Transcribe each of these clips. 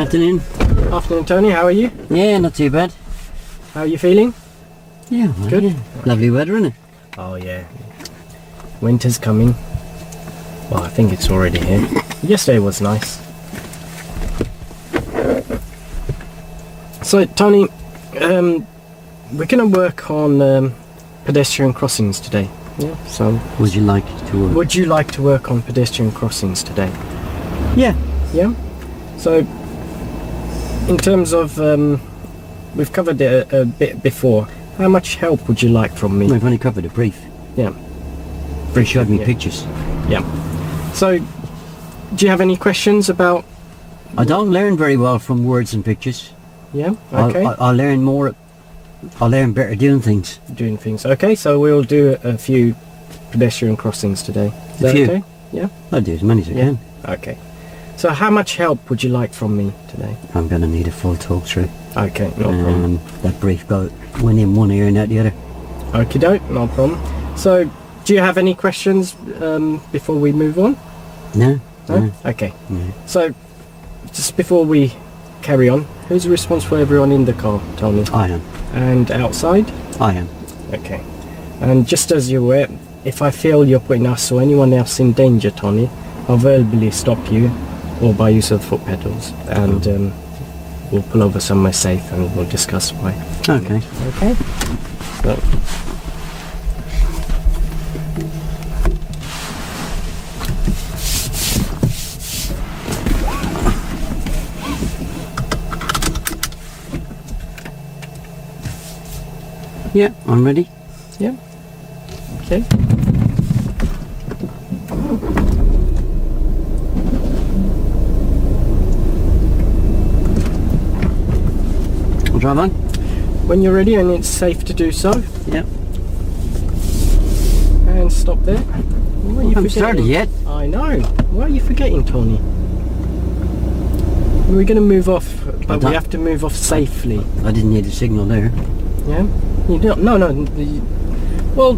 Afternoon. Afternoon, Tony. How are you? Yeah, not too bad. How are you feeling? Yeah, well, Good. yeah. Lovely weather, isn't it? Oh yeah. Winter's coming. Well, I think it's already here. Yesterday was nice. So, Tony, we're going to work on pedestrian crossings today. Yeah. So, Would you like to work? would you like to work on pedestrian crossings today? Yeah. Yeah. So, in terms of, we've covered it a bit before. How much help would you like from me? We've only covered a brief. Yeah. They showed me Yeah. pictures. Yeah. So, do you have any questions about? I don't learn very well from words and pictures. Yeah. Okay. I learn more. I learn better doing things. Doing things. Okay. So we'll do a few pedestrian crossings today. Is that few? okay? Yeah. I'll do as many as I can. Okay. So how much help would you like from me today? I'm going to need a full talk through. Okay. No problem. That brief went in one ear and out the other. Okie doke. No problem. So, do you have any questions before we move on? No? No? Okay. No. So, just before we carry on, who's responsible for everyone in the car, Tony? I am. And outside? I am. Okay. And just as you're aware, if I feel you're putting us or anyone else in danger, Tony, I'll verbally stop you or by use of foot pedals, and we'll pull over somewhere safe and we'll discuss why. Okay. Okay? So, Yeah, I'm ready. yeah. Okay. I'll drive on. When you're ready and it's safe to do so, Yeah. and stop there. What are you I haven't forgetting? started yet. I know. What are you forgetting, Tony? We're going to move off, but we don't- have to move off safely. I didn't need a signal there. Yeah? You don't? No. Well,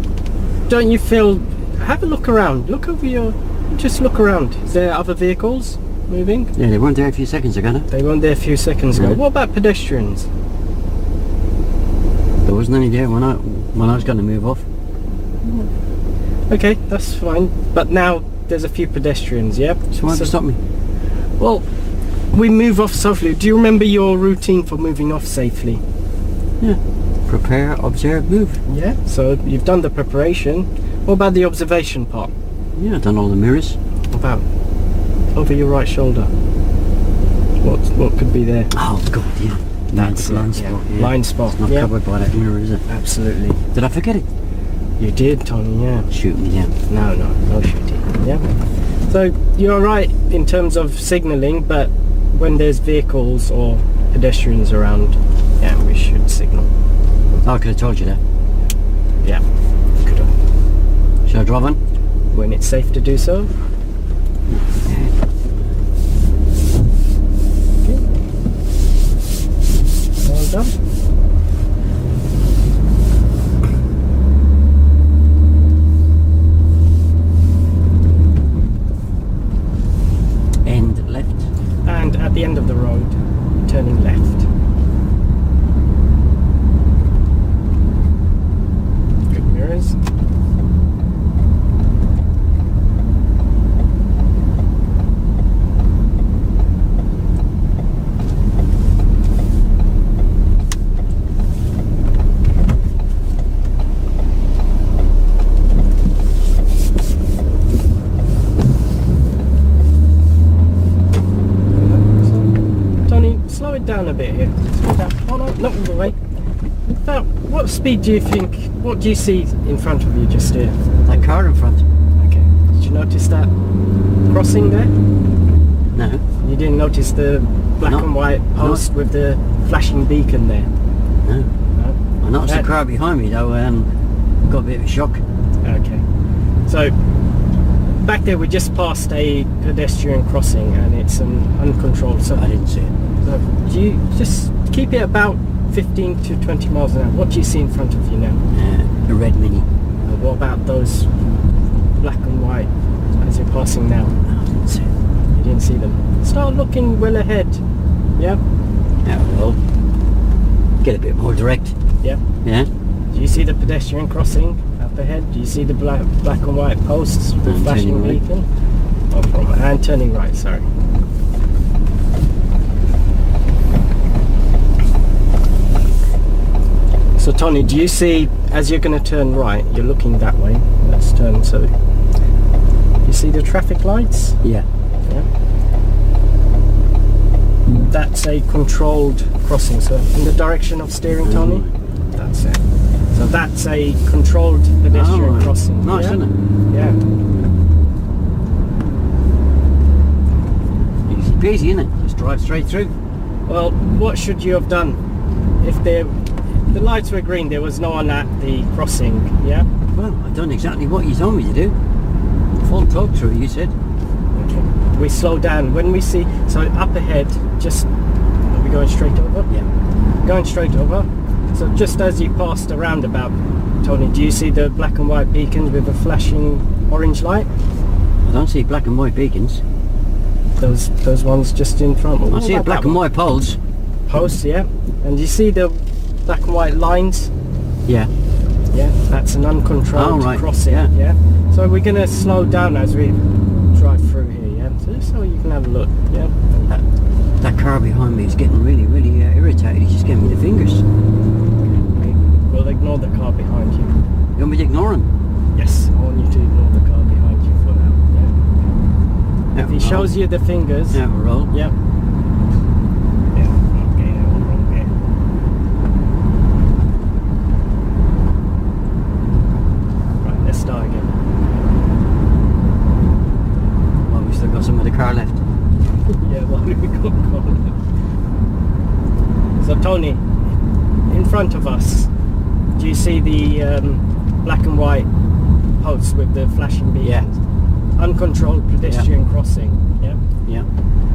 don't you feel... Have a look around. Look over your... Just look around. Is there other vehicles moving? Yeah, they weren't there a few seconds ago. No? They weren't there a few seconds ago. Yeah. What about pedestrians? There wasn't any there when I was going to move off. Okay, that's fine. But now there's a few pedestrians, yeah? So why'd you stop me? Well, we move off safely. Do you remember your routine for moving off safely? Yeah. Prepare, observe, move. Yeah. So you've done the preparation. What about the observation part? Yeah, I've done all the mirrors. What about over your right shoulder? What could be there? Oh god, yeah. That's it, blind yeah. spot. Yeah. Blind spot. It's not Yeah. covered by that mirror, is it? Absolutely. Did I forget it? You did, Tony. Yeah. Shoot me down. No shooting. Yeah. So you're right in terms of signalling, but when there's vehicles or pedestrians around, yeah, we should signal. Oh, I could have told you that. Yeah. Could have. Should I drive on? When it's safe to do so. Okay. Well done. End left. And at the end of the road, turning left. Good mirrors. Slow it down a bit here. Slow down. Oh no, not all the way. About what speed do you think? What do you see in front of you just here? That car in front. Okay. Did you notice that crossing there? No. You didn't notice the black No. and white post with the flashing beacon there? No. No? I noticed That- the car behind me though, got a bit of a shock. Okay. So back there we just passed a pedestrian crossing and it's an uncontrolled. So I didn't see it. do you just keep it about 15 to 20 miles an hour? What do you see in front of you now? A red Mini. What about those black and white as you're passing now? I didn't see it. You didn't see them. Start looking well ahead Yeah. Now we'll get a bit more direct. Yeah. Yeah. Do you see the pedestrian crossing up ahead? Do you see the black and white posts with And flashing turning right. beacon? No problem. And turning right, sorry. So Tony, do you see, as you're going to turn right, you're looking that way. Let's turn, so you see the traffic lights? Yeah. Yeah. That's a controlled crossing, so in the direction of steering, Tony? That's it. So that's a controlled pedestrian Oh, crossing. nice, yeah? isn't it? Yeah. Easy peasy, isn't it? Just drive straight through. Well, what should you have done? If the lights were green, there was no one at the crossing, yeah? Well, I've done exactly what you told me to do. Full talk through, you said. Okay. We slow down. When we see, so up ahead, just, are we going straight over? Yeah. Going straight over. So just as you passed a roundabout, Tony, do you see the black and white beacons with a flashing orange light? I don't see black and white beacons. Those ones just in front. I see a black and white poles. Posts, yeah. And you see the black and white lines? Yeah. Yeah, that's an uncontrolled Oh, right. crossing. Yeah. So we're going to slow down as we drive through here, yeah. So just so you can have a look, yeah. That car behind me is getting really, really irritated. He's just giving me the fingers. We'll ignore the car behind you. You want me to ignore him? Yes, I want you to ignore the car behind you for now. Yeah. Yeah, If he shows you the fingers, Yeah, we'll roll. yeah. Yeah, okay, now we're wrong here. Right, let's start again. Well, we still got some of the car left. Yeah, well, we got caught. So Tony, in front of us, do you see the black and white posts with the flashing beacons? Yeah. Uncontrolled pedestrian crossing. Yeah. Yeah.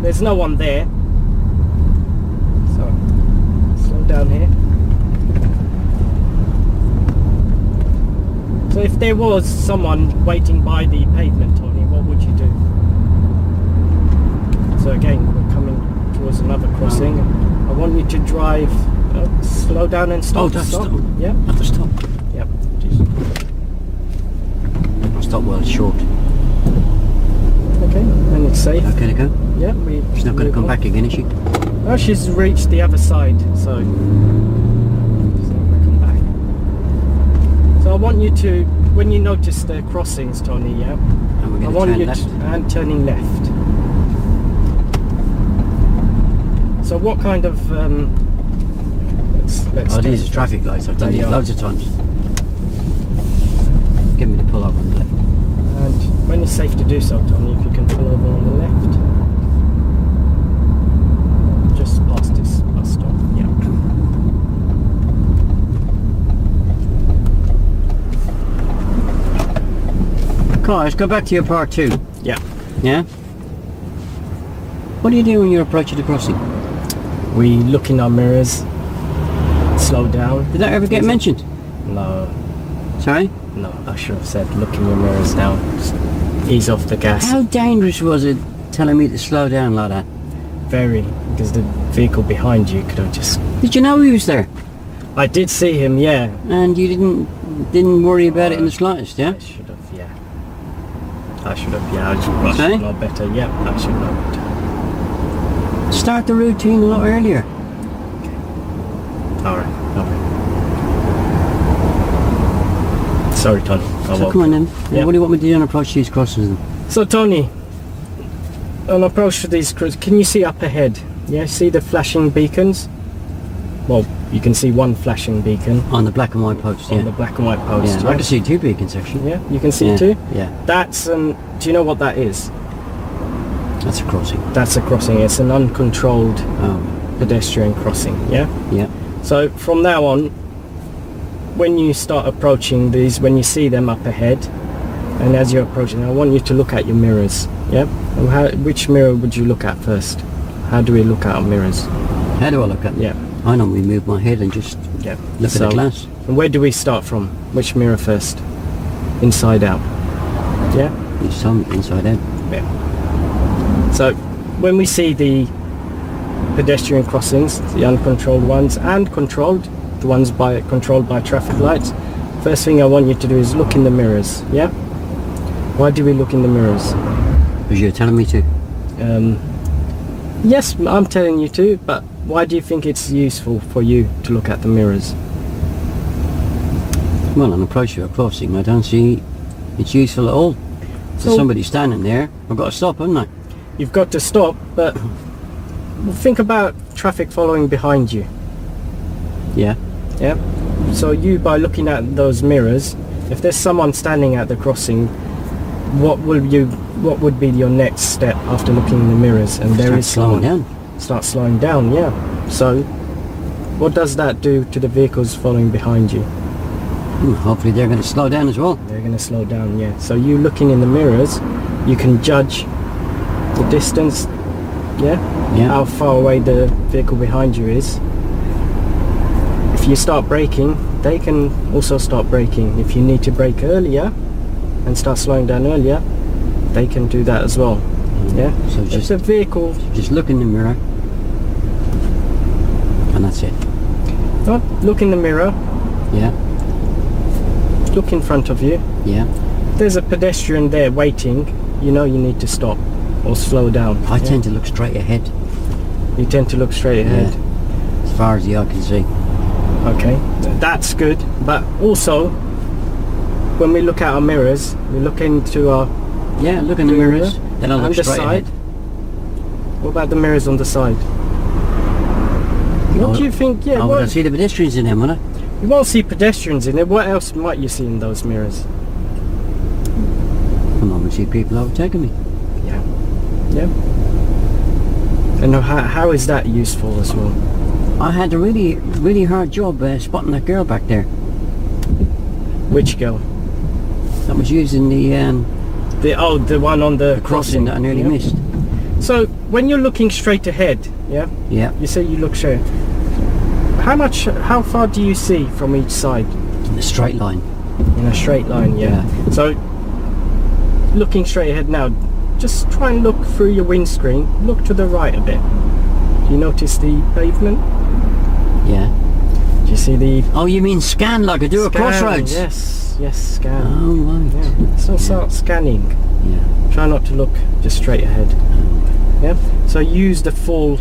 There's no one there. So slow down here. So if there was someone waiting by the pavement, Tony, what would you do? So again, we're coming towards another crossing. I want you to drive, slow down and stop. Oh, that's stop. Yeah. Have to stop. Yep. I'll stop while it's short. Okay, and it's safe. Okay to go? Yeah, She's not going to come back again, is she? Oh, she's reached the other side, so she's not going to come back. So I want you to, when you notice the crossings, Tony, yeah? And we're I going to want turn you left. and turning left. So what kind of let's Oh, these test are traffic lights. I've done They these are. loads of times. Get me to pull over on the left. And when it's safe to do so, Tony, if you can pull over on the left. Just past this bus stop. Yeah. Koyas, go back to your part 2. Yeah. Yeah? What do you do when you're approaching the crossing? We look in our mirrors, slow down. Did that ever get mentioned? No, Sorry? no, I should have said look in your mirrors now. Just ease off the gas. How dangerous was it telling me to slow down like that? Very, because the vehicle behind you could have just... Did you know he was there? I did see him, yeah. And you didn't worry about it in the slightest, yeah? I should have, yeah. I should have, yeah. I should Sorry? know better. Yeah, I should know better. Start the routine a lot earlier. Alright, okay. Sorry, Tony. So come on then. Yeah. What do you want me to do on approach these crossings then? So, Tony, on approach to these crews, can you see up ahead? Yeah, see the flashing beacons? Well, you can see one flashing beacon On the black and white posts, yeah. on the black and white post. Yeah, I can see 2 beacons actually. Yeah, you can see Yeah, too? yeah. That's an... Do you know what that is? That's a crossing. That's a crossing. It's an uncontrolled Oh, pedestrian crossing, yeah? yeah. So from now on, when you start approaching these, when you see them up ahead, and as you're approaching, I want you to look at your mirrors, yeah? And which mirror would you look at first? How do we look at our mirrors? How do I look at them? Yeah. I normally move my head and just Yeah. look at the glass. And where do we start from? Which mirror first? Inside out. Yeah? You saw me inside out. Yeah. So when we see the pedestrian crossings, the uncontrolled ones, and controlled, the ones controlled by traffic lights, first thing I want you to do is look in the mirrors. Yeah? Why do we look in the mirrors? Because you're telling me to. Yes, I'm telling you to, but why do you think it's useful for you to look at the mirrors? Well, on approach to a crossing, I don't see it's useful at all. So somebody standing there, I've got to stop, haven't I? You've got to stop, but think about traffic following behind you. Yeah. Yeah. So you, by looking at those mirrors, if there's someone standing at the crossing, what would be your next step after looking in the mirrors? And there is slowing someone. down. Start slowing down. Yeah. So what does that do to the vehicles following behind you? Hopefully they're going to slow down as well. They're going to slow down. Yeah. So you looking in the mirrors, you can judge the distance. Yeah. How far away the vehicle behind you is. If you start braking, they can also start braking. If you need to brake earlier and start slowing down earlier, they can do that as well. Yeah. So just a vehicle. Just look in the mirror, and that's it. Not look in the mirror. Yeah. Look in front of you. Yeah. If there's a pedestrian there waiting, you know you need to stop or slow down. I tend to look straight ahead. You tend to look straight ahead. As far as the eye can see. Okay, that's good. But also, when we look at our mirrors, we look into our look in the mirrors. Then I look straight ahead. What about the mirrors on the side? What do you think? Yeah, I see the pedestrians in them, won't I? You won't see pedestrians in there. What else might you see in those mirrors? I normally see people overtaking me. Yeah. Yeah. And how is that useful as well? I had a really hard job spotting that girl back there. Which girl? That was using the one on the crossing that I nearly missed. So when you're looking straight ahead, yeah? Yeah. You say you look straight. How far do you see from each side? In a straight line. In a straight line, yeah. So looking straight ahead now, just try and look through your windscreen. Look to the right a bit. Do you notice the pavement? Yeah. Do you see the... Oh, you mean scan like I do at crossroads? Yes, scan. Oh, right. Yeah. So start scanning. Yeah. Try not to look just straight ahead. Yeah. So use the full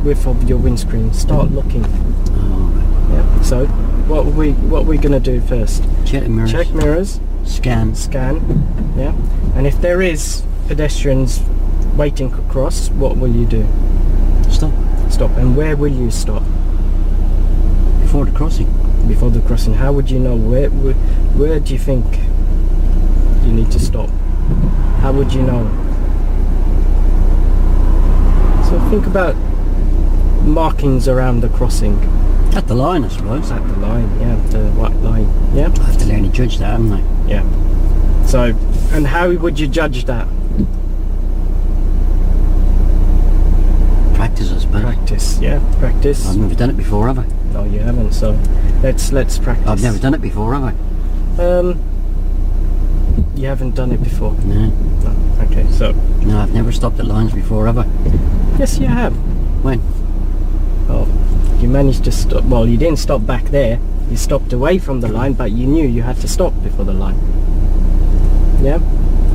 width of your windscreen. Start looking. Oh, right. Yeah. So what we gonna do first? Check mirrors. Check mirrors. Scan. Yeah. And if there is pedestrians waiting across, what will you do? Stop. Stop. And where will you stop? Before the crossing. Before the crossing. How would you know? Where do you think you need to stop? How would you know? So think about markings around the crossing. At the line, I suppose. At the line, yeah, the white line. Yeah. I have to learn to judge that, haven't I? Yeah. So, and how would you judge that? Practice, I suppose. Practice, yeah, practice. I've never done it before, have I? No, you haven't. So, let's practice. I've never done it before, have I? You haven't done it before. No. No. Okay, so. No, I've never stopped at lines before, have I? Yes, you have. When? Oh, you managed to stop. Well, you didn't stop back there. You stopped away from the line, but you knew you had to stop before the line. Yeah.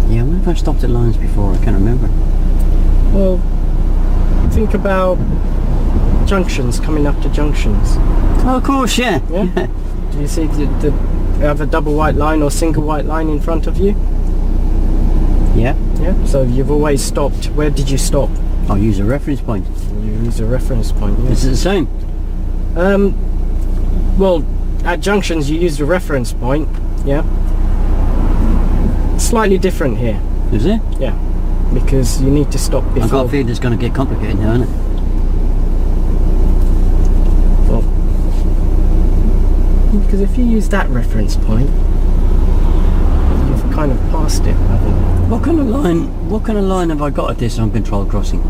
Yeah, when have I stopped at lines before? I can't remember. Well, think about junctions, coming up to junctions. Oh, of course, yeah. Yeah. Do you see the have a double white line or single white line in front of you? Yeah. Yeah. So you've always stopped. Where did you stop? I'll use a reference point. You use a reference point. Yeah. Is it the same? Well, at junctions you use the reference point. Yeah. Slightly different here. Is it? Yeah. Because you need to stop before. I've got a feeling it's going to get complicated now, isn't it? Well, because if you use that reference point, you've kind of passed it, haven't you? What kind of line have I got at this uncontrolled crossing?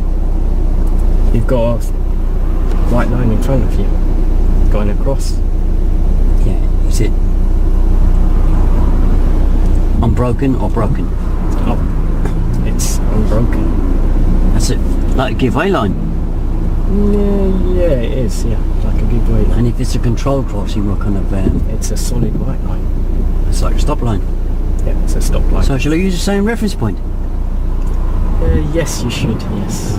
You've got a white line in front of you, going across. Yeah, is it unbroken or broken? Oh, it's unbroken. That's it, like a giveaway line. Yeah, it is. Yeah, like a giveaway line. And if it's a control crossing, what kind of... It's a solid white line. it's like a stop line. Yeah, it's a stop line. So shall I use the same reference point? Yes, you should. Yes.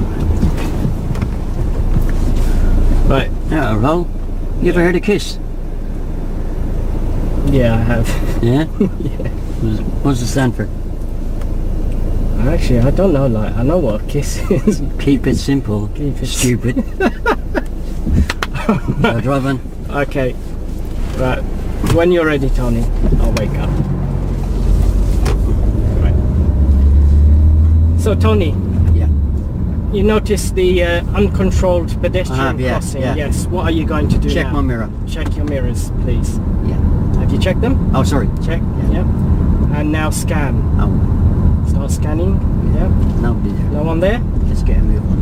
Right. Yeah, roll. You ever heard of KISS? Yeah, I have. Yeah? Yeah. What does it stand for? Actually, I don't know. Like, I know what a kiss is. Keep it simple. Keep it Stupid. So drive on. Okay. Right. When you're ready, Tony, I'll wake up. Right. So, Tony. Yeah. You notice the uncontrolled pedestrian yeah, crossing. yeah. Yes. What are you going to do Check now? my mirror. Check your mirrors, please. Yeah. Have you checked them? Oh, sorry. Check. Yeah. Yeah. And now scan. Oh, Start scanning. Yeah. nobody there. No one there? Let's get a move on.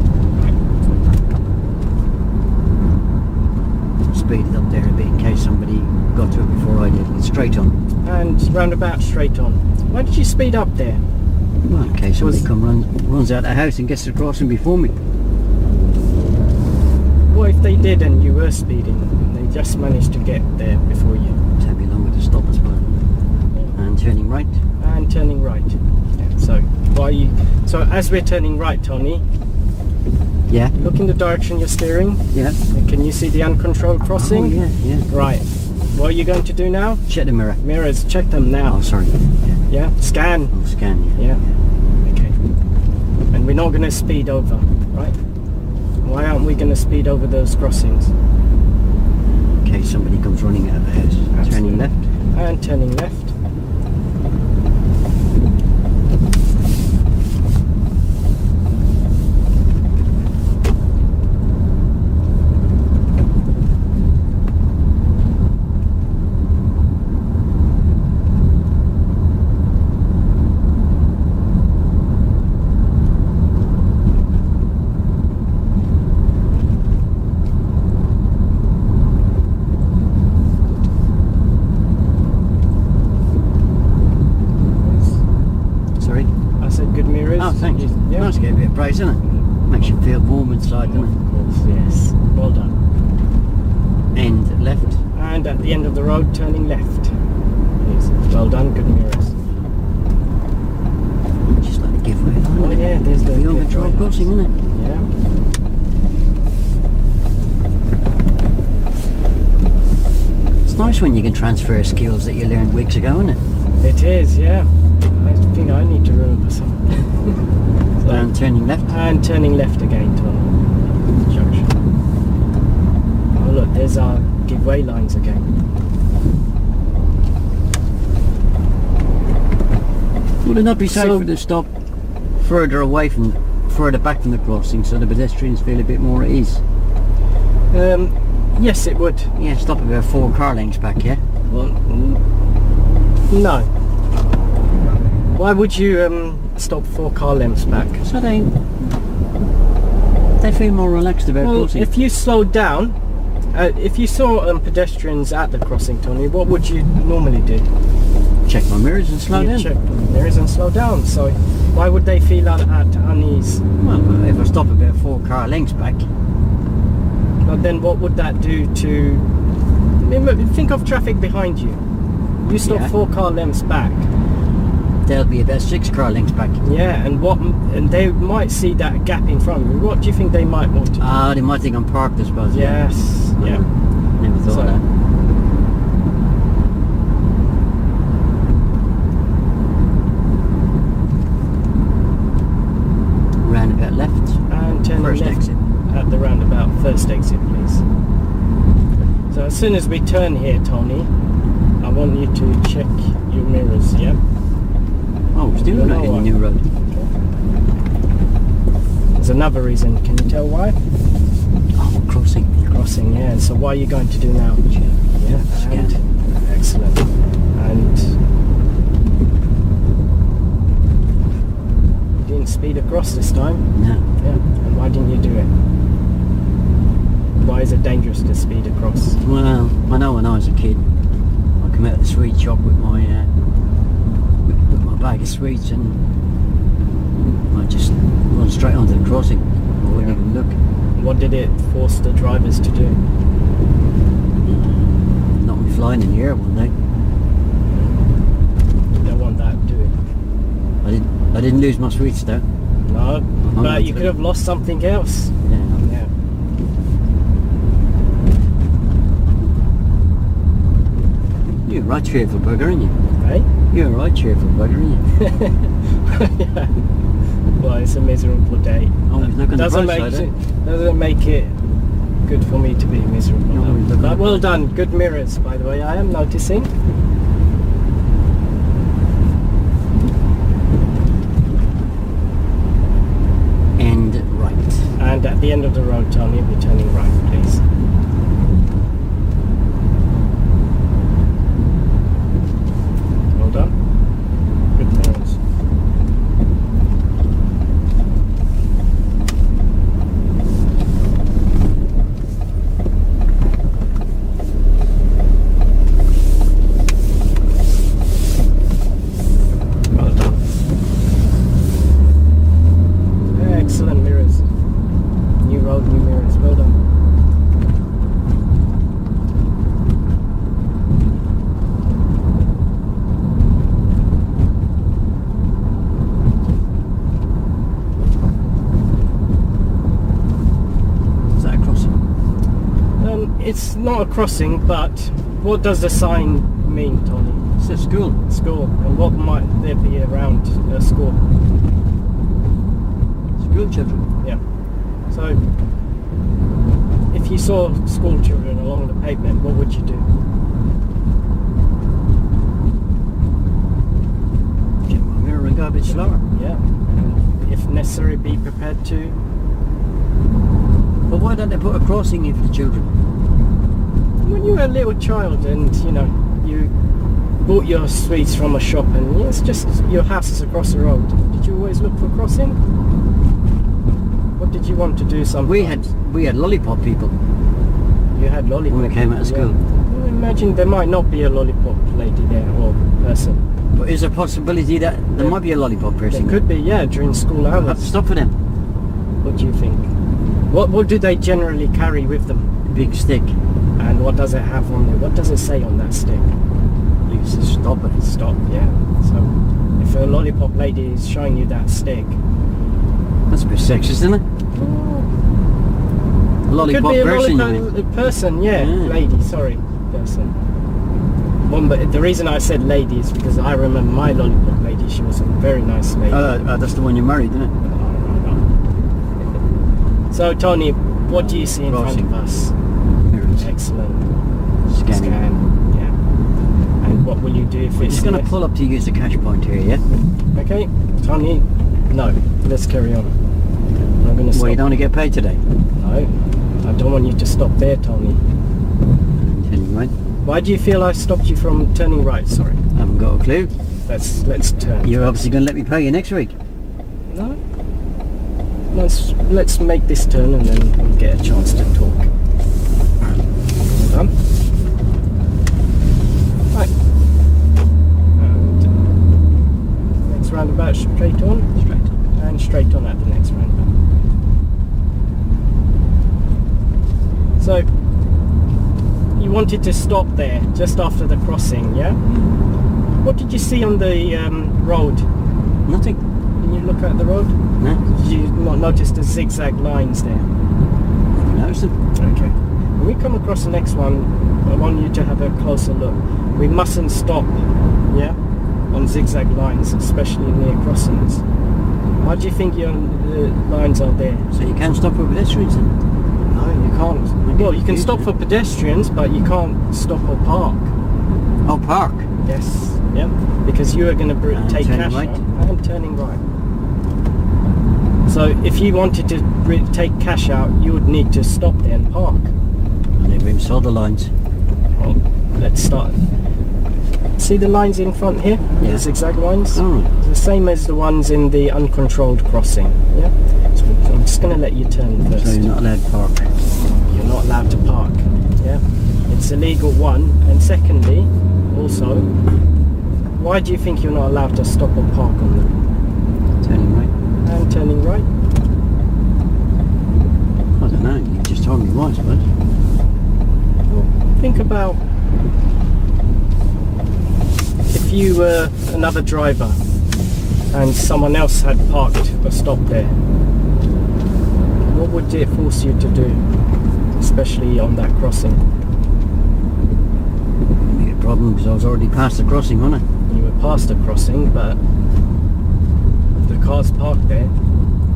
Speed it up there a bit in case somebody got to it before I did. It's straight on. And roundabout straight on. Why did you speed up there? Well, in case somebody runs out the house and gets the crossing before me. What if they did and you were speeding and they just managed to get there before you? Take me longer to stop as well. And turning right. And turning right. Yeah, so as we're turning right, Tony, Yeah. look in the direction you're steering. Yeah. And can you see the uncontrolled crossing? Oh, yeah, yeah. Right. What are you going to do now? Check the mirror. Mirrors, check them now. Oh, sorry. Yeah. Yeah. Scan. I'll scan you. Yeah. Okay. And we're not going to speed over, right? Why aren't we going to speed over those crossings? In case somebody comes running out of the house. Absolutely. Turning left. And turning left. Sorry. I said good mirrors. Oh, thanks. Yeah. Nice to get a bit of praise, isn't it? Makes you feel warm inside, doesn't Of course, yes. Well done. it? End left. And at the end of the road, turning left. Yes. Well done, good mirrors. Just like the giveaway line. Oh yeah, there's the Beyond control crossing, isn't it? Yeah. It's nice when you can transfer skills that you learned weeks ago, isn't it? It is, yeah. I think I need to remember something. And turning left. And turning left again, Tony. Junction. Oh look, there's our giveaway lines again. Would it not be So- safer to stop further back from the crossing so the pedestrians feel a bit more at ease? Yes, it would. Yeah, stop about 4 car lengths back, yeah? Well, no. Why would you stop 4 car lengths back? So they feel more relaxed about Well, crossing. if you slowed down, if you saw pedestrians at the crossing, Tony, what would you normally do? Check my mirrors and slow You down. check there isn't slow down. So why would they feel at unease? Well, if I stop about 4 car lengths back, But then what would that do to... Think of traffic behind you. You stop Yeah. 4 car lengths back. they'll be about 6 car lengths back. Yeah, and they might see that gap in front of you. What do you think they might want to do? Ah, they might think I'm parked, I suppose. Yes. Yeah. Yeah. Never thought So- of that. Roundabout left. And turn First left exit. at the roundabout. First exit, please. So as soon as we turn here, Tony, I want you to check your mirrors. Yeah. Oh, still You not know in the what? new road. There's another reason. Can you tell why? Oh, crossing. Crossing. Yeah. So what are you going to do now? Yeah. Scan. And, excellent. And you didn't speed across this time. No. Yeah. And why didn't you do it? Why is it dangerous to speed across? Well, I know when I was a kid, I come out of the sweet shop with my bag of sweets and I just run straight onto the crossing. I wouldn't even look. What did it force the drivers to do? Not me flying in the air one day. You don't want that, do you? I didn't lose my sweets though. No, on but you to could it. have lost something else. Yeah. Yeah. You're a right cheerful bugger, aren't you? Hey? You're a right cheerful bugger, aren't you? Yeah. Well, it's a miserable day. Always look on the Doesn't bright make side, it, doesn't make it good for me to be miserable. No, though. look on But the well bright done. Good mirrors, by the way. I am noticing. And right. And at the end of the road, Tony, we're turning right, please. Well done. Good mirrors. Well done. Excellent mirrors. New road, new mirrors. Well done. Is that a crossing? It's not a crossing, but what does the sign mean, Tony? It's a school. School. And what might there be around a school? School children. Yeah. So, if you saw school children along the pavement, what would you do? Get my mirror and go a bit slower. Yeah. And if necessary, be prepared to. But why don't they put a crossing in for the children? When you were a little child and, you know, you bought your sweets from a shop and it's just your house is across the road, did you always look for a crossing? What did you want to do sometimes? We had lollipop people You had lollipop. when we came out of school. Well, imagine there might not be a lollipop lady there or person. But is there a possibility that there might be a lollipop There person? could be, yeah, during school I'll have to hours. stop for them. What do you think? What do they generally carry with them? Big stick. And what does it have on there? What does it say on that stick? You just stop it. Stop, yeah. So if a lollipop lady is showing you that stick, That's a bit sexist, isn't it? A lollipop could be a person, you lollipop mean? person, yeah. Yeah. Lady, sorry, person. Well, but the reason I said lady is because I remember my lollipop lady. She was a very nice lady. That's the one you married, isn't it? So Tony, what do you see in front of us? Mirrors. Excellent. Scanning. Scan, yeah. And what will you do if We're it's just going to pull up to use the cash point here, yeah? Okay, Tony, no, let's carry on. I'm going to stop. Well, you don't want to get paid today. No, I don't want you to stop there, Tony. Turning right. Why do you feel I stopped you from turning right? Sorry. I haven't got a clue. Let's turn. You're obviously going to let me pay you next week. No. Let's make this turn and then we'll get a chance to talk. Done. Right. And next roundabout straight on. Straight. And straight on at the next roundabout. So you wanted to stop there just after the crossing, yeah? What did you see on the road? Nothing. Can you look at the road? No. Did you not notice the zigzag lines there? Never noticed them. Okay. When we come across the next one, I want you to have a closer look. We mustn't stop, yeah, on zigzag lines, especially near crossings. Why do you think the lines are there? So you can't stop for pedestrians then? No, you can't. Well, you can confused stop now. for pedestrians, but you can't stop or park. Oh, park. Yes, yeah, because you are going to And take turning cash right. out and turning right. So if you wanted to take cash out, you would need to stop there and park. I never even saw the lines. Well, let's start. See the lines in front here? Yeah. The zigzag lines? Oh. The same as the ones in the uncontrolled crossing. Yeah. So I'm just going to let you turn first. So you're not allowed to park. You're not allowed to park. Yeah. It's illegal, one, and secondly, also, why do you think you're not allowed to stop or park on them? Turning right. And turning right. told me once, but Think about if you were another driver and someone else had parked or stopped there. What would it force you to do, especially on that crossing? it'd be a problem because I was already past the crossing, wasn't I? You were past the crossing, but if the car's parked there,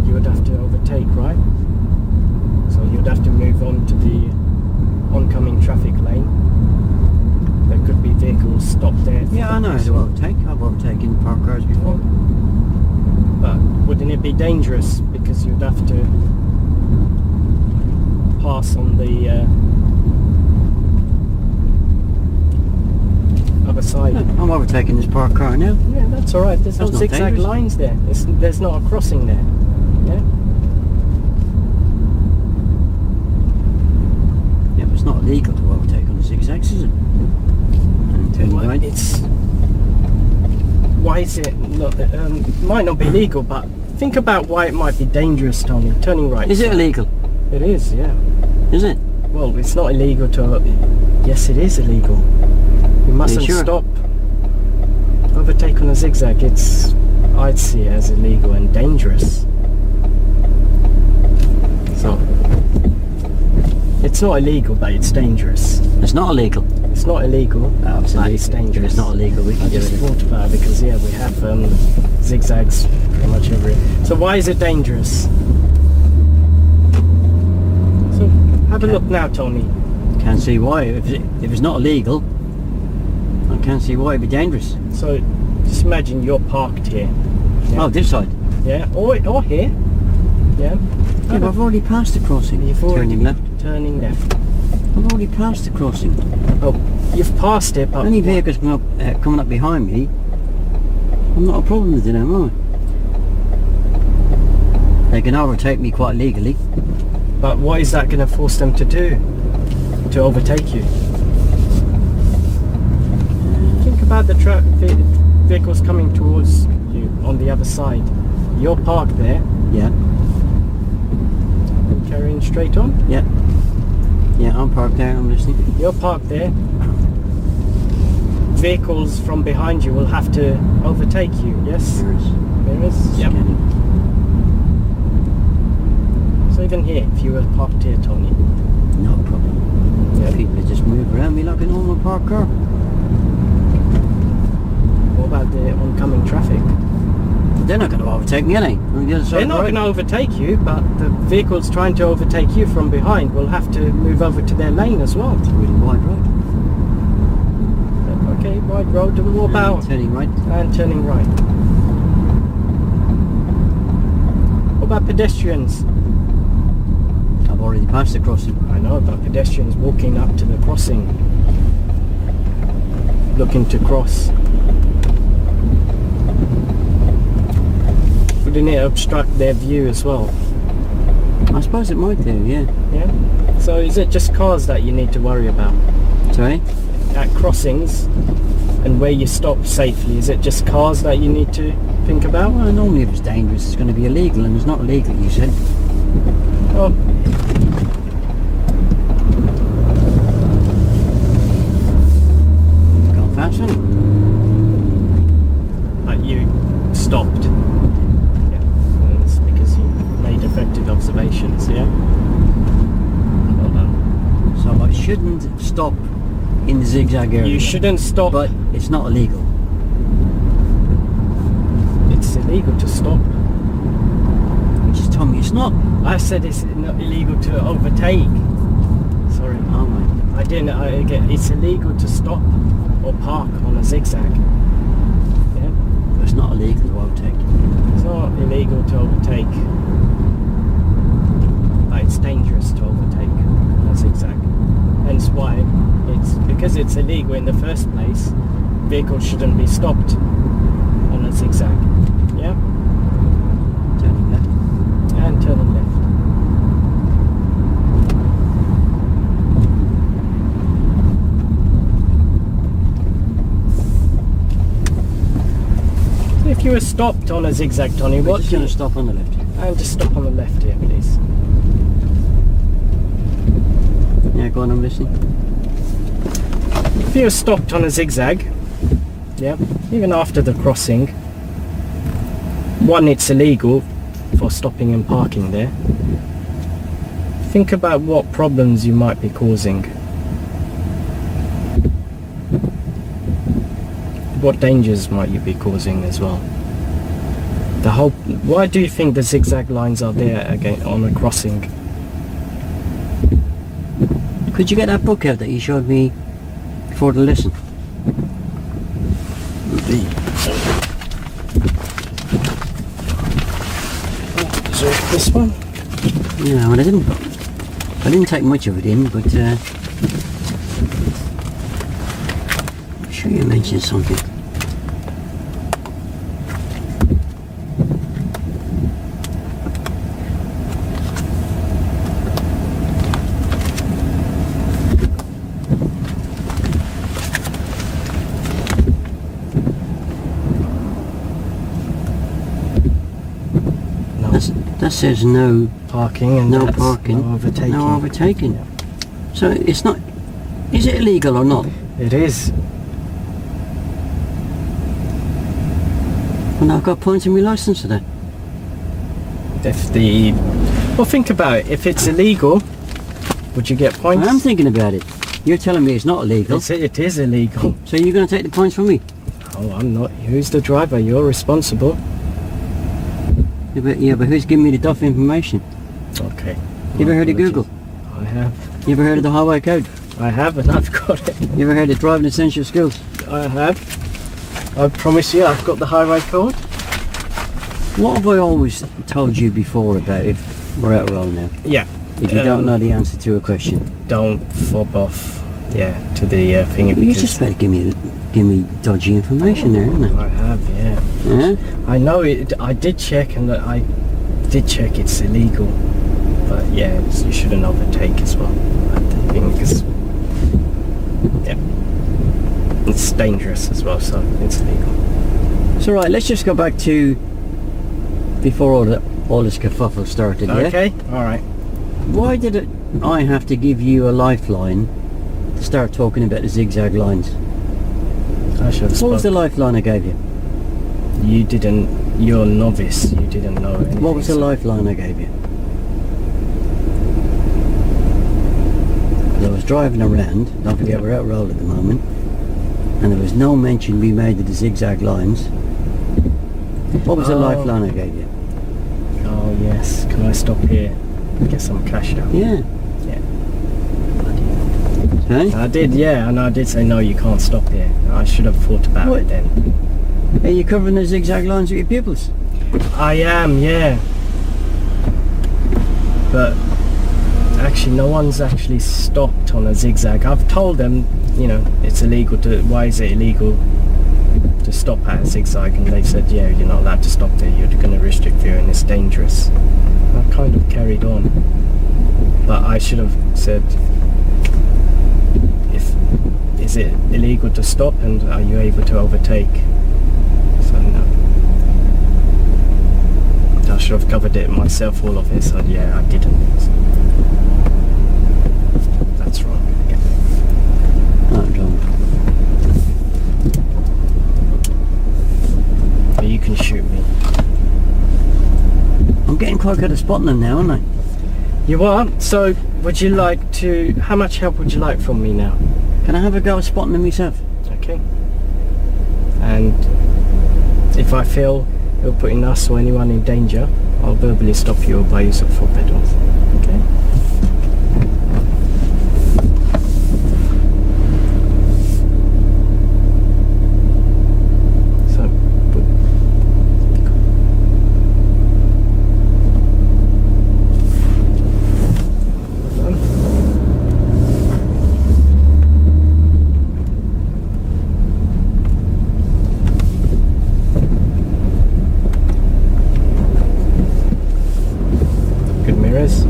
you would have to overtake, right? So you'd have to move on to the oncoming traffic lane. There could be vehicles stopped there. Yeah, I know how to overtake. I've overtaken parked cars before. But wouldn't it be dangerous because you'd have to pass on the other side? Look, I'm overtaking this parked car now. Yeah, that's alright. There's no That's not zigzag dangerous. lines there. There's not a crossing there. Yeah? Yeah, but it's not illegal to overtake on the zigzags, is it? And turning Well, right. why is it not, might not be legal, but think about why it might be dangerous, Tony. Turning right. Is it illegal? It is, yeah. Is it? Well, it's not illegal to... Yes, it is illegal. You mustn't sure? stop. Overtake on a zigzag, I'd see it as illegal and dangerous. So, it's not illegal, but it's dangerous. It's not illegal. It's not illegal, but it's dangerous. It's not illegal. We I can do just it. thought about it because, yeah, we have zigzags pretty much everywhere. So why is it dangerous? So have a look now, Tony. Can't see why. If it's not illegal, I can't see why it'd be dangerous. So just imagine you're parked here. Yeah. Oh, this side. Yeah, or here. Yeah. Yeah, but I've already passed the crossing. You've already Turning left. Turning left. I've already passed the crossing. Oh, you've passed it, but Any vehicles coming up behind me, I'm not a problem with it, am I? They can overtake me quite legally. But what is that going to force them to do? To overtake you? Think about the vehicles coming towards you on the other side. You're parked there. Yeah, Carrying straight on. yeah. Yeah, I'm parked there, I'm listening. You're parked there. Vehicles from behind you will have to overtake you, yes? There is. There is? Yep. Scanning. So even here, if you were parked here, Tony. No problem. Yeah. People just move around me like a normal parked car. What about the oncoming traffic? They're not going to overtake me, are they? On the other side They're of the not road. going to overtake you, but the vehicles trying to overtake you from behind will have to move over to their lane as well. It's a really wide road. Okay, wide road, and what about... And turning right. And turning right. What about pedestrians? I've already passed the crossing. I know, but pedestrians walking up to the crossing, looking to cross. Wouldn't it obstruct their view as well? I suppose it might do, yeah. Yeah? So is it just cars that you need to worry about? Sorry? At crossings and where you stop safely, is it just cars that you need to think about? Well, normally if it's dangerous, it's going to be illegal, and it's not illegal, you said. Oh, Gone fast, hasn't it? but you stopped. Yeah. And it's because you made effective observations, yeah? Well done. So I shouldn't stop in the zigzag area. You shouldn't stop. But it's not illegal. It's illegal to stop. You just told me it's not. I said it's not illegal to overtake. Sorry. Oh my. I didn't. It's illegal to stop or park on a zigzag. Yeah. It's not illegal to overtake. It's not illegal to overtake, but it's dangerous to overtake on a zigzag. Hence why because it's illegal in the first place, vehicles shouldn't be stopped on a zigzag. Yeah? Turning left. And turning left. So if you were stopped on a zigzag, Tony, We're what just do going you... to stop on the left. And just stop on the left here, please. Yeah, go on, I'm listening. If you're stopped on a zigzag, yeah, even after the crossing, one, it's illegal for stopping and parking there. Think about what problems you might be causing. What dangers might you be causing as well? Why do you think the zigzag lines are there again on a crossing? Could you get that book out that you showed me before the lesson? Is it this one? Yeah, well, I didn't take much of it in, but I'm sure you mentioned something. That says no Parking and no that's parking, no overtaking. no overtaking. Yeah. So it's not. Is it illegal or not? It is. Well, I've got points in my license for that. Well, think about it. If it's illegal, would you get points? I'm thinking about it. You're telling me it's not illegal. It is illegal. So you're going to take the points from me? Oh, I'm not. Who's the driver? You're responsible. Yeah, but who's giving me the duff information? Okay. You ever heard of Apologies. Google? I have. You ever heard of the highway code? I have, and I've got it. You ever heard of driving essential skills? I have. I promise you, I've got the highway code. What have I always told you before about if we're out roll now? Yeah. If you don't know the answer to a question, Don't fob off. Yeah, to the thingy. you because just better give me dodgy information there, isn't it? I have, yeah. Yeah. I know it. I did check, and I did check it's illegal. But yeah, you shouldn't overtake as well. I think because yeah, it's dangerous as well, so it's illegal. So right, let's just go back to before all this kerfuffle started. Yeah. Okay. All right. Why did I have to give you a lifeline to start talking about the zigzag lines? I should have What was the spoken. lifeline I gave you? You didn't. You're a novice. You didn't know anything. What was the so- lifeline I gave you? 'Cause I was driving around, don't forget we're out road at the moment, and there was no mention we made of the zigzag lines. What was the Oh. lifeline I gave you? Oh yes. Can I stop here? Get some cash out. Yeah. Yeah. Hey? I did. Yeah, and I did say no. You can't stop here. I should have thought about What? it then. Are you covering the zigzag lines with your pupils? I am, yeah. But actually, no one's actually stopped on a zigzag. I've told them, you know, it's illegal to. Why is it illegal to stop at a zigzag? And they said, yeah, you're not allowed to stop there. You're going to restrict you, and it's dangerous. I've kind of carried on, but I should have said, is it illegal to stop, and are you able to overtake? So no. I should have covered it myself, all of it, so yeah, I didn't. That's wrong. Yeah. Oh, John. But you can shoot me. I'm getting quite good at spotting them now, aren't I? You are? So, would you like to... How much help would you like from me now? Can I have a go at spotting them myself? Okay. And if I feel you're putting us or anyone in danger, I'll verbally stop you by use of foot pedals. Okay? So, good mirrors.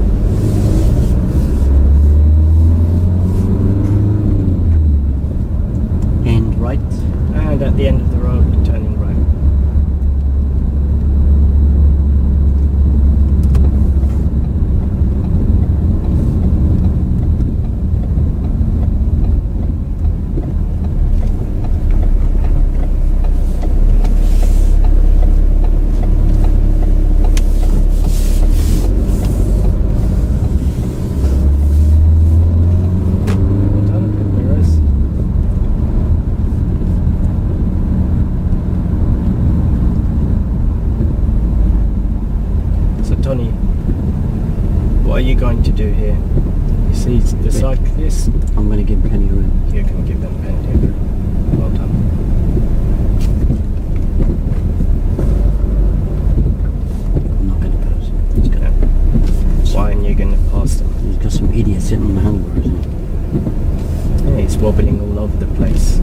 the cyclists. I'm going to give plenty of room. You can give them plenty of room. Well done. I'm not going to pass. He's got, Why aren't you going to pass them? he's got some idiot sitting on the handlebar, isn't he? Yeah, he's wobbling all over the place.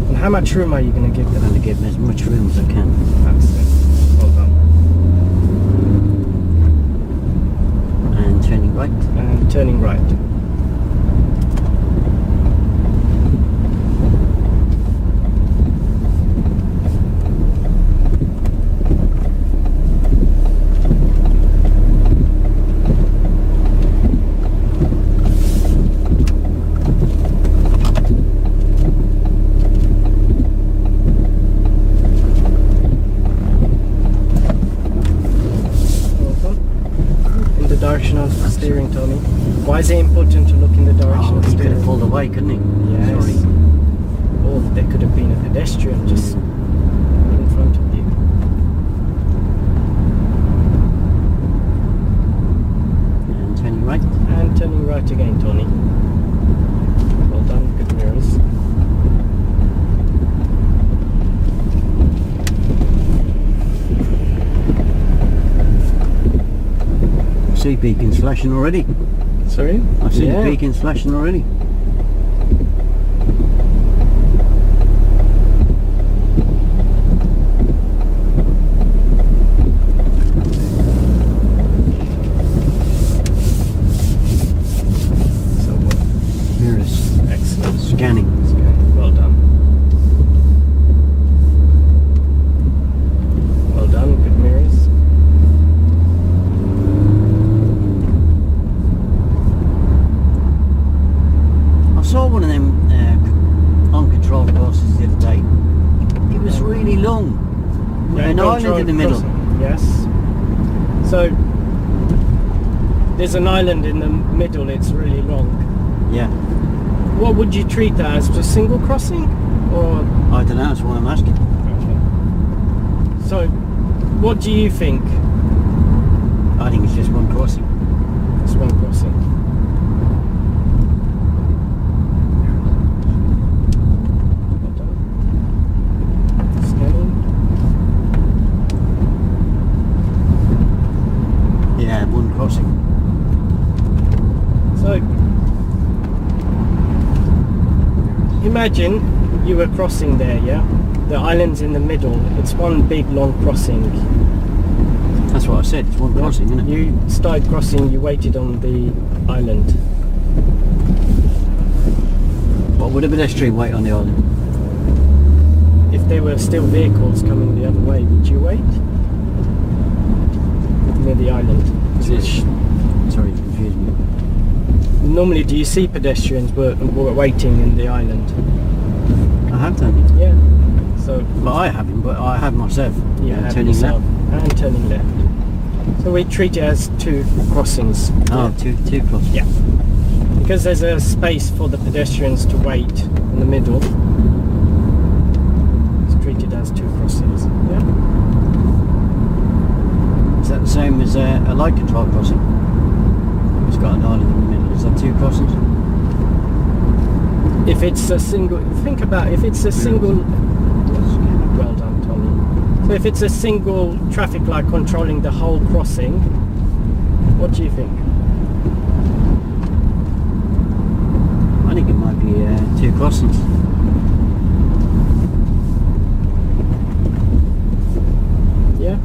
And how much room are you going to give I'm them? going to give him as much room as I can. That's it. Well done. And turning right. And turning right. In the direction of the steering, Tony. Why is it important to look in the direction Oh, of the he could have steering? pulled away, couldn't he? Yes. Sorry. Or there could have been a pedestrian just in front of you. And turning right. And turning right again, Tony. Well done, good mirrors. See beacons flashing already. Sorry? I've seen Yeah. the beacons flashing already. So well. Mirrors Excellent. scanning. Well done. Well done, good mirrors. I saw one of them uncontrolled courses the other day. It was really long. With an island in the middle. Crossing. Yes. So there's an island in the middle, it's really long. Yeah. What would you treat that as? A single crossing? Or I don't know, that's why I'm asking. so what do you think? I think it's just one crossing. It's one crossing. Well done. Scanning. Yeah, one crossing. So imagine you were crossing there, yeah? The island's in the middle. It's one big long crossing. That's what I said, it's one crossing, isn't it? You started crossing, you waited on the island. What would a pedestrian wait on the island? If there were still vehicles coming the other way, would you wait? Near the island. Sorry, you confused me. Normally, do you see pedestrians were waiting in the island? I have done it. Yeah. So But I haven't, but I have myself. you have turning yourself left. and turning left. So we treat it as two crossings. Oh, two crossings. Yeah. Because there's a space for the pedestrians to wait in the middle. It's treated as two crossings. Yeah. Is that the same as a light control crossing? It's got an island in the middle. Is that two crossings? If it's a single, think about if it's a single. Well done, Tommy. So if it's a single traffic light controlling the whole crossing, what do you think? I think it might be two crossings. Yeah.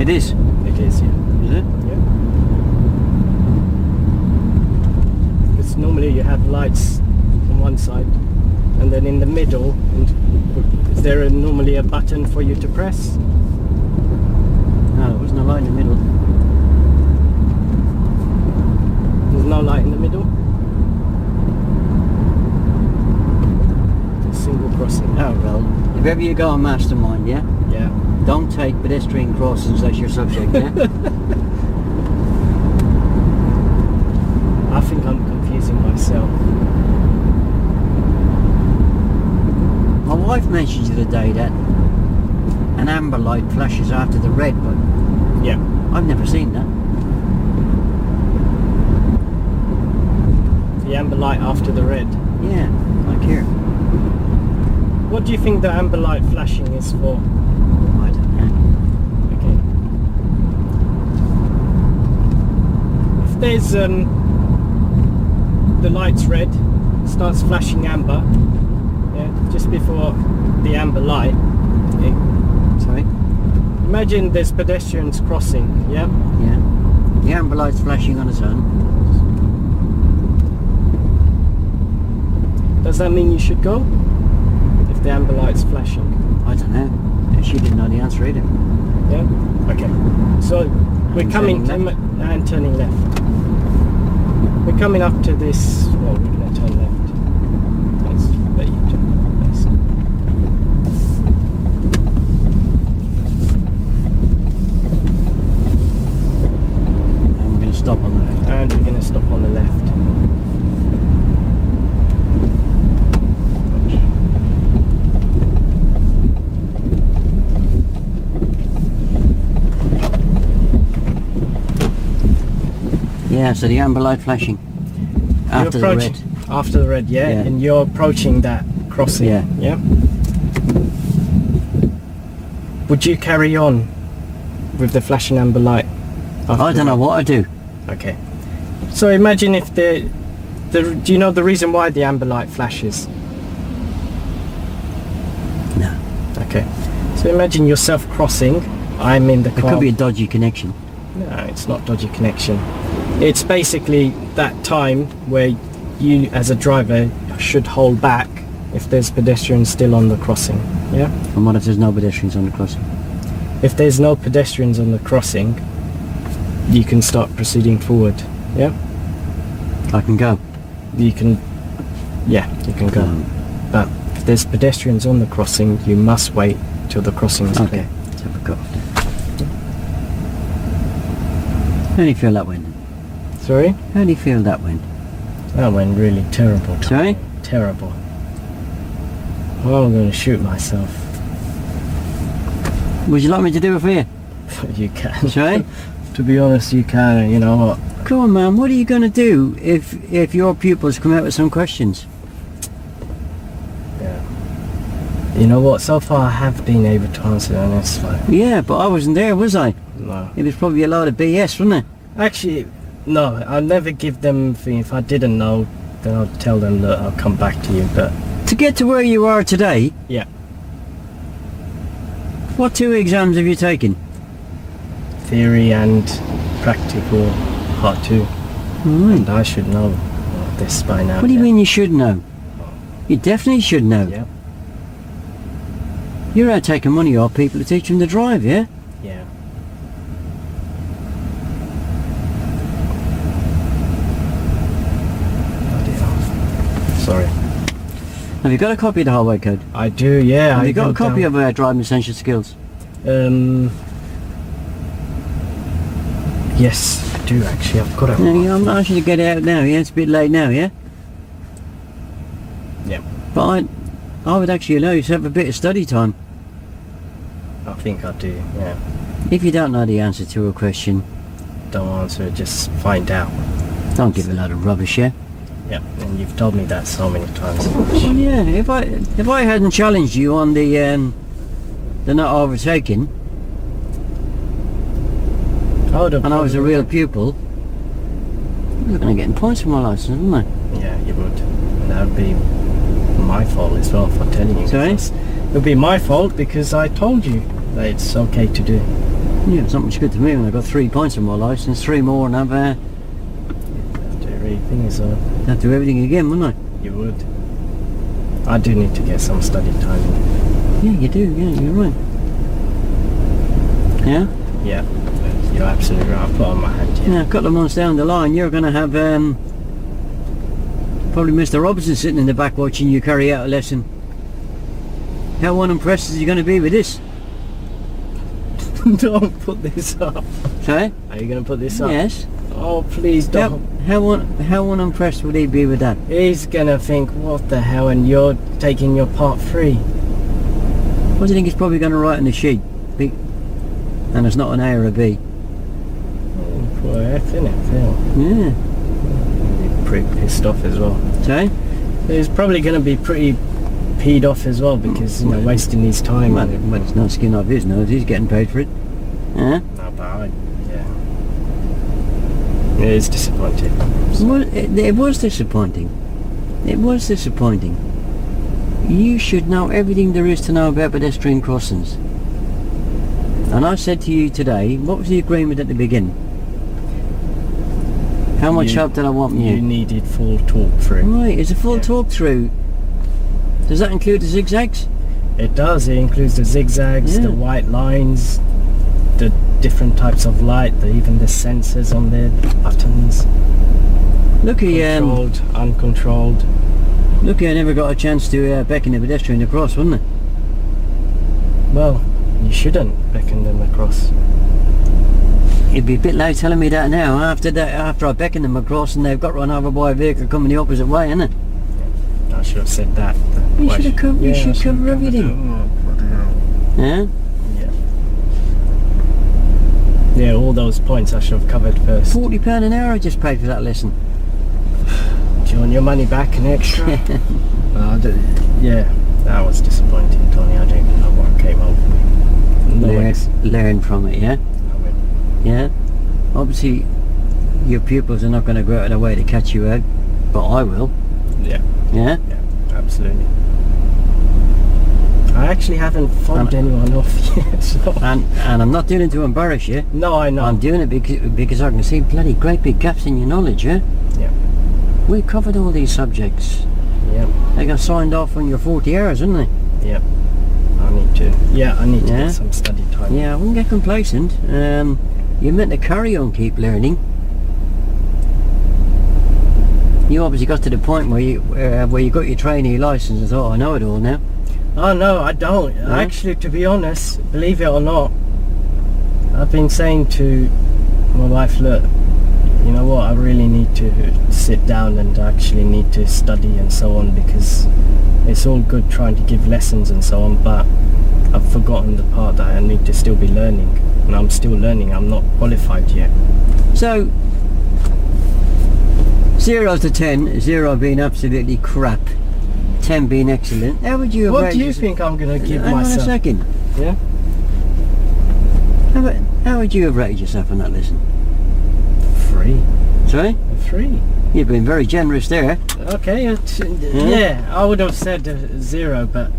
It is. It is. Yeah. Is it? Yeah. Because normally you have lights on one side, and then in the middle, and is there normally a button for you to press? No, there wasn't a light in the middle. There's no light in the middle. It's a single crossing. Oh well. If ever you go on Mastermind, yeah, Yeah. don't take pedestrian crossings as your subject, yeah. I think I'm confusing myself. My wife mentioned the other day that an amber light flashes after the red, but Yeah. I've never seen that. amber light after the red. Yeah, like here. What do you think the amber light flashing is for? I don't know. Okay. If there's the light's red, starts flashing amber, yeah, just before the amber light. Okay. Sorry? Imagine there's pedestrians crossing, yeah? Yeah. The amber light's flashing on its own. Does that mean you should go? If the amber light's flashing? I don't know. She didn't know the answer either. Yeah? Okay. So we're And coming turning to and turning left. We're coming up to this. Well, we're going to turn left. Let's let you turn left. And we're going to stop on the left. And we're going to stop on the left. Yeah, so the amber light flashing after the red. After the red, yeah? Yeah. And you're approaching that crossing. Yeah. Yeah? Would you carry on with the flashing amber light? I don't know what I do. Okay. So imagine if do you know the reason why the amber light flashes? No. Okay. So imagine yourself crossing. I'm in the It car. could be a dodgy connection. No, it's not dodgy connection. It's basically that time where you, as a driver, should hold back if there's pedestrians still on the crossing. Yeah. And what if there's no pedestrians on the crossing? If there's no pedestrians on the crossing, you can start proceeding forward. Yeah. I can go. You can. Yeah, you can go. But if there's pedestrians on the crossing, you must wait till the crossing is Okay. clear. Let's have a go. How do you feel that went? Sorry? How do you feel that went? That went really terrible. Tom. Sorry? Terrible. Oh, I'm going to shoot myself. Would you like me to do it for you? You can. Sorry? To be honest, you can. You know what? Come on, man. What are you going to do if your pupils come out with some questions? Yeah. You know what? So far, I have been able to answer, and it's like Yeah, but I wasn't there, was I? no. It was probably a load of BS, wasn't it? Actually, no. I'll never give them. If I didn't know, then I'll tell them that I'll come back to you. But To get to where you are today, yeah, what 2 exams have you taken? theory and practical, part 2. Right. And I should know this by now. What do you yeah. mean you should know? You definitely should know. Yeah. You're out taking money off people to teach them to drive, yeah? Yeah. Bloody hell. Sorry. Have you got a copy of the Highway Code? I do, yeah. Have I you got a wrote copy down- of Driving Essential Skills? Yes, I do actually. I've got it. No, I'm not asking you to get it out now, yeah? It's a bit late now, yeah? Yeah. But I would actually allow you to have a bit of study time. I think I do, yeah. If you don't know the answer to a question, Don't answer it, just find out. don't give a load of rubbish, yeah? Yeah, and you've told me that so many times. Well, yeah, if I hadn't challenged you on the not overtaking, I would have and I was a real pupil, I was going to get points for my licence, wouldn't I? Yeah, you would. And that would be my fault as well for telling you. Sorry? It would be my fault because I told you that it's okay to do. Yeah, it's not much good to me when I got 3 points on my licence, 3 more, and I've You have to do everything, so have to do everything again, wouldn't you would. I do need to get some study time. I? Yeah, you do, yeah, you're right. Yeah? Yeah, you're absolutely right. I'll put on my hand, yeah. Yeah, a couple of months down the line, you're going to have probably Mr. Robertson sitting in the back watching you carry out a lesson. How unimpressed is he going to be with this? Don't put this up. Sorry? Are you going to put this up? Yes. Oh, please don't. How unimpressed would he be with that? He's going to think, what the hell, and you're taking your part 3. What do you think he's probably going to write on the sheet? B. And it's not an A or a B. Put an F in it, Phil. Yeah. pretty pissed off as well. So, He's probably going to be pretty peed off as well because, you know, wasting his time. well, it's no skin off his nose. He's getting paid for it. Huh? No, but yeah. It is disappointing. Well, it was disappointing. It was disappointing. You should know everything there is to know about pedestrian crossings. And I said to you today, what was the agreement at the beginning? How much help did I want from you? You needed full talk through. Right, it's a full talk through. Does that include the zigzags? It does. It includes the zigzags, the white lines, the different types of light, even the sensors on the buttons. Looky, Controlled, uncontrolled. Looky, I never got a chance to beckon the pedestrian across, wasn't it? Well, you shouldn't beckon them across. It'd be a bit late telling me that now. After I beckon them across and they've got run over by a vehicle coming the opposite way, isn't it? I should have said that. You should have covered. You should cover everything. Yeah. Yeah, all those points I should have covered first. £40 an hour I just paid for that lesson. Do you want your money back and extra? Yeah, that was disappointing, Tony. I don't even know what came over me. Learn from it, yeah? Yeah? Obviously, your pupils are not going to go out of their way to catch you out, but I will. Yeah. Yeah? Yeah, absolutely. I actually haven't fobbed anyone off yet. So. And I'm not doing it to embarrass you. No, I know. I'm doing it because I can see bloody great big gaps in your knowledge, yeah? Yeah. We covered all these subjects. Yeah. They got signed off on your 40 hours, didn't they? Yeah. I need to get some study time. Yeah, I wouldn't get complacent. You're meant to carry on, keep learning. You obviously got to the point where you got your trainee license and thought, I know it all now. Oh no, I don't. Yeah? Actually, to be honest, believe it or not, I've been saying to my wife, look, you know what, I really need to sit down and actually need to study and so on, because it's all good trying to give lessons and so on, but I've forgotten the part that I need to still be learning, and I'm still learning. I'm not qualified yet. So 0 to 10, 0 being absolutely crap, 10 being excellent. How would you have What do you think I'm going to give Hang myself? on a second. Yeah? How would you have rated yourself on that lesson? 3. Sorry? 3. You've been very generous there. Okay, yeah, I would have said 0, but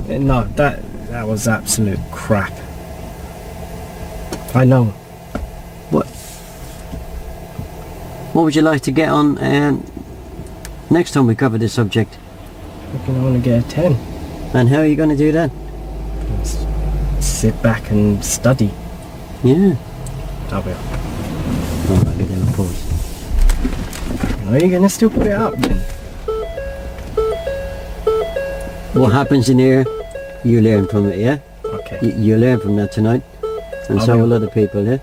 no, that was absolute crap. I know. What would you like to get on next time we cover this subject? I reckon I want to get a 10. And how are you going to do that? Just sit back and study. Yeah. I will. Alright, give them a pause. Are you going to still put it up then? What happens in here, you learn from it, yeah? Okay. You learn from that tonight. And I so will. will other people, yeah?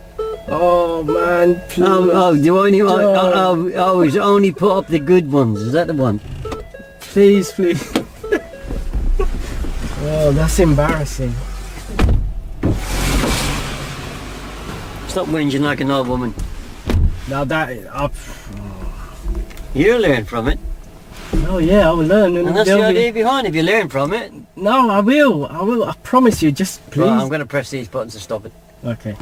Oh man, please. He's only put up the good ones. Is that the one? Please. Oh, that's embarrassing. Stop whinging like an old woman. Now that You learn from it. oh yeah, I will learn. And that's the idea behind it. If you learn from it. No, I will. I promise you. Just please. Right, I'm going to press these buttons to stop it. Okay.